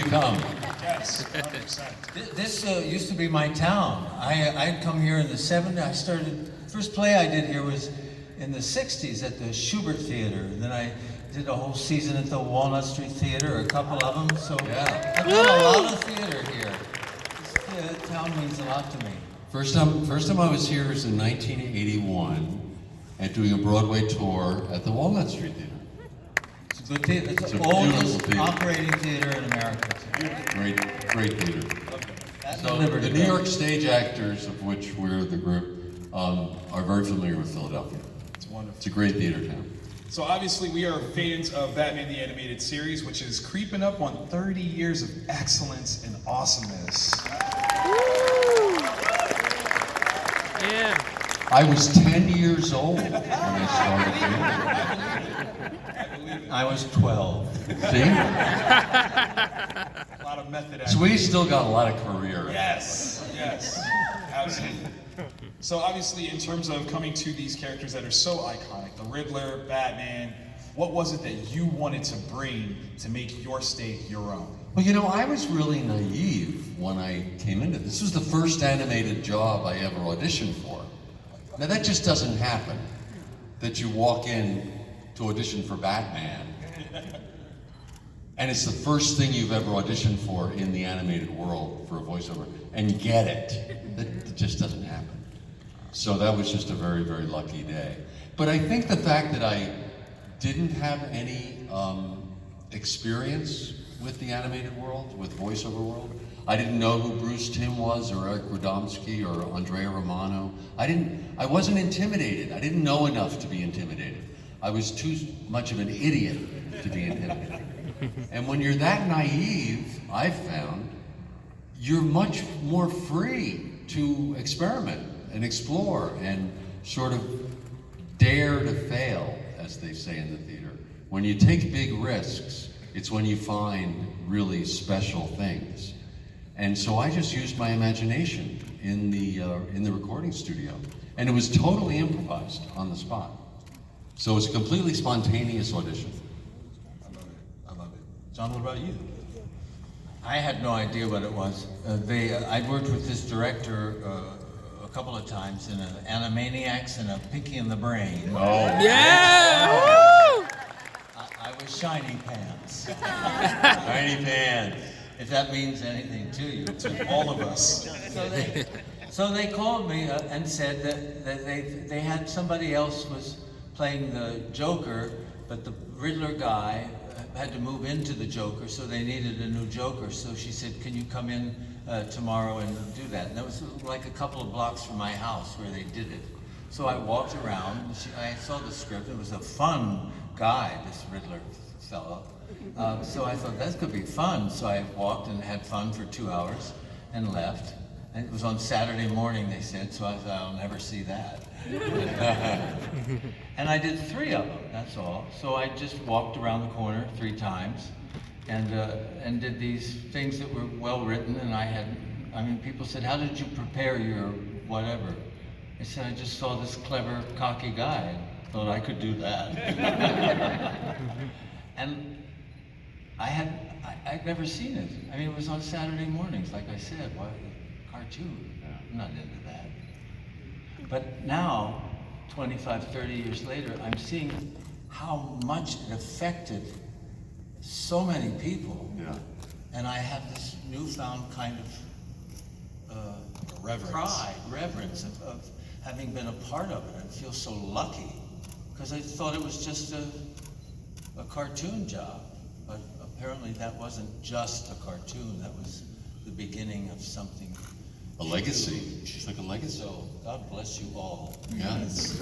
come. Yes, 100%. This used to be my town. I'd come here in the 70s. First play I did here was in the 60s at the Schubert Theater. And then I did a whole season at the Walnut Street Theater, a couple of them. So Yeah. I've done a lot of theater here. This town means a lot to me. First time I was here was in 1981 and doing a Broadway tour at the Walnut Street Theater. It's a good theater. It's It's the a beautiful oldest theater. operating theater in America. Great theater. That's So Liberty the New Bell. York stage actors, of which we're the group, are very familiar with Philadelphia. It's wonderful. It's a great theater town. So obviously we are fans of Batman the Animated Series, which is creeping up on 30 years of excellence and awesomeness. Yeah. I was 10 years old when I started I was 12. doing it. See? A lot of method So acting. we still got a lot of career. Yes, absolutely. So obviously in terms of coming to these characters that are so iconic, the Riddler, Batman, what was it that you wanted to bring to make your state your own? Well, you know, I was really naive when I came into this. This was the first animated job I ever auditioned for. Now that just doesn't happen, that you walk in to audition for Batman, and it's the first thing you've ever auditioned for in the animated world for a voiceover, and you get it. That just doesn't happen. So that was just a very, very lucky day. But I think the fact that I didn't have any experience with the animated world, with voiceover world. I didn't know who Bruce Timm was, or Eric Radomski, or Andrea Romano. I wasn't intimidated. I didn't know enough to be intimidated. I was too much of an idiot to be intimidated. And when you're that naive, I've found, you're much more free to experiment and explore and sort of dare to fail, as they say in the theater. When you take big risks, it's when you find really special things. And so I just used my imagination in the recording studio, and it was totally improvised on the spot. So it was a completely spontaneous audition. I love it. John, what about you? I had no idea what it was. I'd worked with this director a couple of times in Animaniacs and a Pinky and the Brain. Oh, Yeah! Woo! I was Shiny Pants, tiny pants. if that means anything to you. To all of us. So they called me and said that they had somebody else was playing the Joker, but the Riddler guy had to move into the Joker, so they needed a new Joker. So she said, "Can you come in tomorrow and do that?" And that was like a couple of blocks from my house where they did it. So I walked around. I saw the script. It was a fun guy, this Riddler fellow. So I thought that could be fun. So I walked and had fun for 2 hours and left. And it was on Saturday morning, they said, so I thought, I'll never see that. And I did 3 of them, that's all. So I just walked around the corner 3 times and did these things that were well written. And people said, how did you prepare your whatever? I said, I just saw this clever, cocky guy. I thought I could do that. And I'd never seen it. I mean, it was on Saturday mornings, like I said. Why, cartoon? I'm not into that. But now, 25, 30 years later, I'm seeing how much it affected so many people. Yeah. And I have this newfound kind of reverence of having been a part of it. I feel so lucky because I thought it was just a cartoon job, but apparently that wasn't just a cartoon. That was the beginning of something. A legacy. It's like a legacy. So God bless you all. Yes.